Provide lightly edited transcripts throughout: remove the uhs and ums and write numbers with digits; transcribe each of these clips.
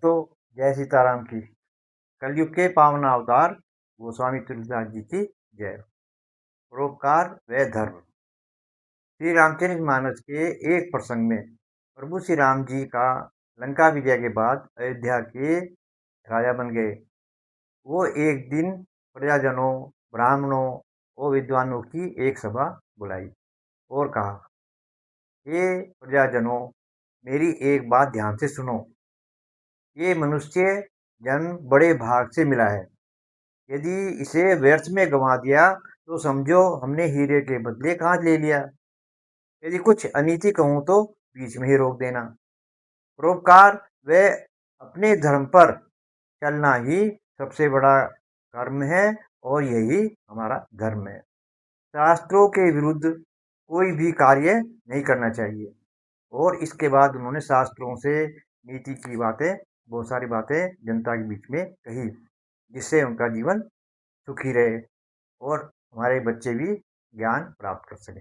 दोस्तों, जय सीताराम की। कलयुग के पावन अवतार गोस्वामी तुलसीदास जी की जय। परोपकार व धर्म। श्री रामचरितमानस के एक प्रसंग में प्रभु श्री राम जी का लंका विजय के बाद अयोध्या के राजा बन गए। वो एक दिन प्रजाजनों, ब्राह्मणों और विद्वानों की एक सभा बुलाई और कहा, हे प्रजाजनों, मेरी एक बात ध्यान से सुनो। ये मनुष्य जन्म बड़े भाग से मिला है। यदि इसे व्यर्थ में गंवा दिया तो समझो हमने हीरे के बदले कांच ले लिया। यदि कुछ अनीति कहूं तो बीच में ही रोक देना। परोपकार व अपने धर्म पर चलना ही सबसे बड़ा कर्म है और यही हमारा धर्म है। शास्त्रों के विरुद्ध कोई भी कार्य नहीं करना चाहिए। और इसके बाद उन्होंने शास्त्रों से नीति की बातें, बहुत सारी बातें जनता के बीच में कही, जिससे उनका जीवन सुखी रहे और हमारे बच्चे भी ज्ञान प्राप्त कर सकें।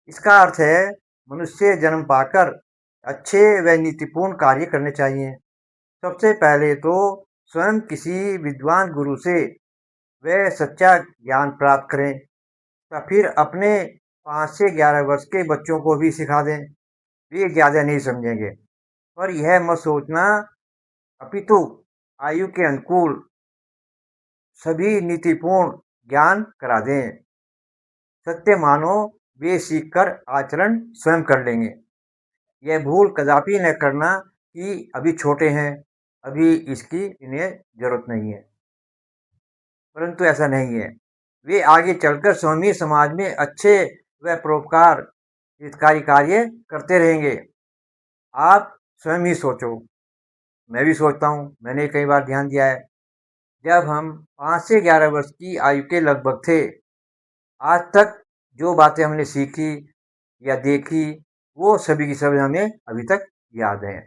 इसका अर्थ है मनुष्य जन्म पाकर अच्छे व नीतिपूर्ण कार्य करने चाहिए। सबसे पहले तो स्वयं किसी विद्वान गुरु से वह सच्चा ज्ञान प्राप्त करें, तो फिर अपने 5 से 11 वर्ष के बच्चों को भी सिखा दें। वे ज़्यादा नहीं समझेंगे, पर यह मत सोचना अपितु आयु के अनुकूल सभी नीतिपूर्ण ज्ञान करा दें। सत्य मानो वे सीखकर आचरण स्वयं कर लेंगे। यह भूल कदापि न करना कि अभी छोटे हैं, अभी इसकी इन्हें जरूरत नहीं है। परंतु ऐसा नहीं है। वे आगे चलकर स्वयं समाज में अच्छे व परोपकार हितकारी कार्य करते रहेंगे। आप स्वयं ही सोचो, मैं भी सोचता हूँ, मैंने कई बार ध्यान दिया है। जब हम 5 से 11 वर्ष की आयु के लगभग थे, आज तक जो बातें हमने सीखी या देखी, वो सभी की सभी हमें अभी तक याद हैं।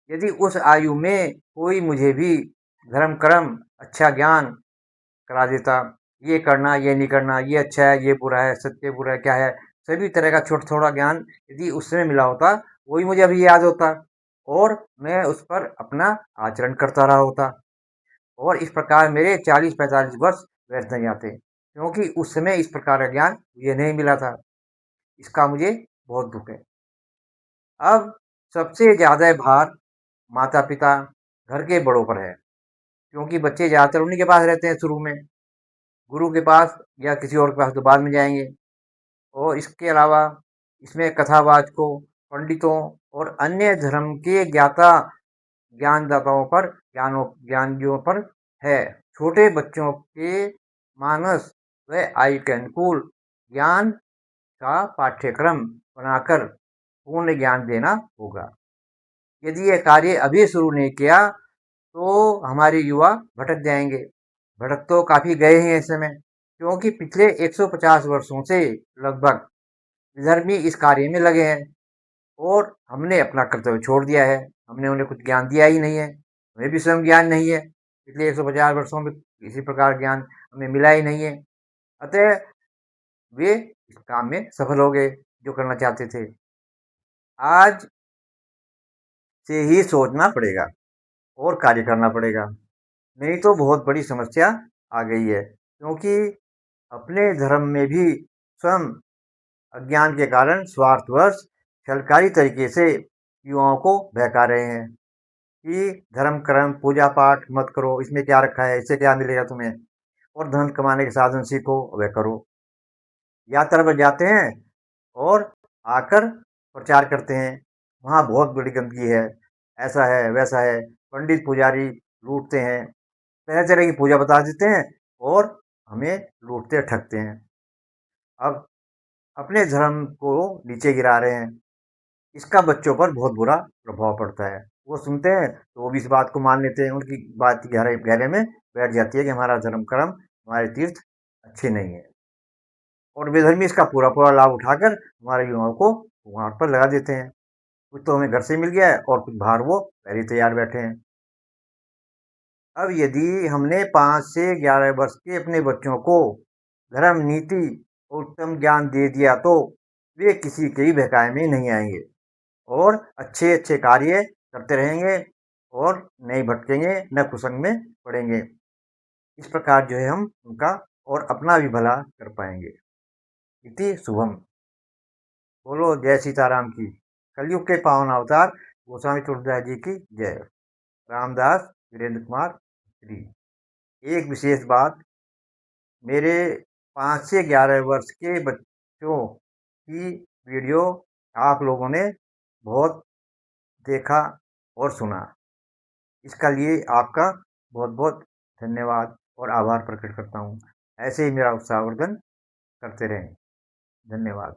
यदि उस आयु में कोई मुझे भी धर्म कर्म अच्छा ज्ञान करा देता, ये करना, ये नहीं करना, ये अच्छा है, ये बुरा है, सत्य बुरा है, क्या है, सभी तरह का छोटा थोड़ा ज्ञान यदि उस समय मिला होता, वही मुझे अभी याद होता और मैं उस पर अपना आचरण करता रहा होता। और इस प्रकार मेरे 40-45 वर्ष व्यर्थ नहीं जाते, क्योंकि उस समय इस प्रकार का ज्ञान मुझे नहीं मिला था। इसका मुझे बहुत दुख है। अब सबसे ज़्यादा भार माता पिता, घर के बड़ों पर है, क्योंकि बच्चे ज़्यादातर उन्हीं के पास रहते हैं शुरू में। गुरु के पास या किसी और के पास तो बाद में जाएंगे। और इसके अलावा इसमें कथावाचकों, पंडितों और अन्य धर्म के ज्ञाता ज्ञानदाताओं पर, ज्ञानियों पर है। छोटे बच्चों के मानस व आयु के अनुकूल ज्ञान का पाठ्यक्रम बनाकर पूर्ण ज्ञान देना होगा। यदि यह कार्य अभी शुरू नहीं किया तो हमारे युवा भटक जाएंगे। भटक तो काफ़ी गए हैं इस समय, क्योंकि पिछले 150 वर्षों से लगभग विधर्मी इस कार्य में लगे हैं और हमने अपना कर्तव्य छोड़ दिया है। हमने उन्हें कुछ ज्ञान दिया ही नहीं है, हमें भी स्वयं ज्ञान नहीं है। पिछले 150 वर्षों में किसी प्रकार ज्ञान हमें मिला ही नहीं है। अतः वे इस काम में सफल हो गए जो करना चाहते थे। आज से ही सोचना पड़ेगा और कार्य करना पड़ेगा, नहीं तो बहुत बड़ी समस्या आ गई है। क्योंकि अपने धर्म में भी स्वयं अज्ञान के कारण स्वार्थवश छलकारी तरीके से युवाओं को बहका रहे हैं कि धर्म कर्म पूजा पाठ मत करो, इसमें क्या रखा है, इससे क्या मिलेगा तुम्हें, और धन कमाने के साधन सीखो, वह करो। यात्रा पर जाते हैं और आकर प्रचार करते हैं, वहाँ बहुत बड़ी गंदगी है, ऐसा है वैसा है, पंडित पुजारी लूटते हैं, तरह तरह की पूजा बता देते हैं और हमें लूटते ठगते हैं। अब अपने धर्म को नीचे गिरा रहे हैं। इसका बच्चों पर बहुत बुरा प्रभाव पड़ता है। वो सुनते हैं तो वो भी इस बात को मान लेते हैं, उनकी बात गहरे में बैठ जाती है कि हमारा धर्म कर्म, हमारे तीर्थ अच्छे नहीं है। और विधर्मी इसका पूरा पूरा लाभ उठाकर हमारे युवाओं को वहाँ पर लगा देते हैं। कुछ तो हमें घर से मिल गया है और कुछ बाहर वो पहले तैयार बैठे हैं। अब यदि हमने 5 से 11 वर्ष के अपने बच्चों को धर्म नीति और उत्तम ज्ञान दे दिया तो वे किसी के भी बहकावे में नहीं आएंगे और अच्छे अच्छे कार्य करते रहेंगे और नहीं भटकेंगे, न कुसंग में पड़ेंगे। इस प्रकार जो है हम उनका और अपना भी भला कर पाएंगे। इति शुभम। बोलो जय सीताराम की। कलयुग के पावन अवतार गोस्वामी तुलसीदास जी की जय। रामदास वीरेंद्र कुमार श्री। एक विशेष बात, मेरे 5 से 11 वर्ष के बच्चों की वीडियो आप लोगों ने बहुत देखा और सुना। इसका लिए आपका बहुत बहुत धन्यवाद और आभार प्रकट करता हूँ। ऐसे ही मेरा उत्साहवर्धन करते रहें। धन्यवाद।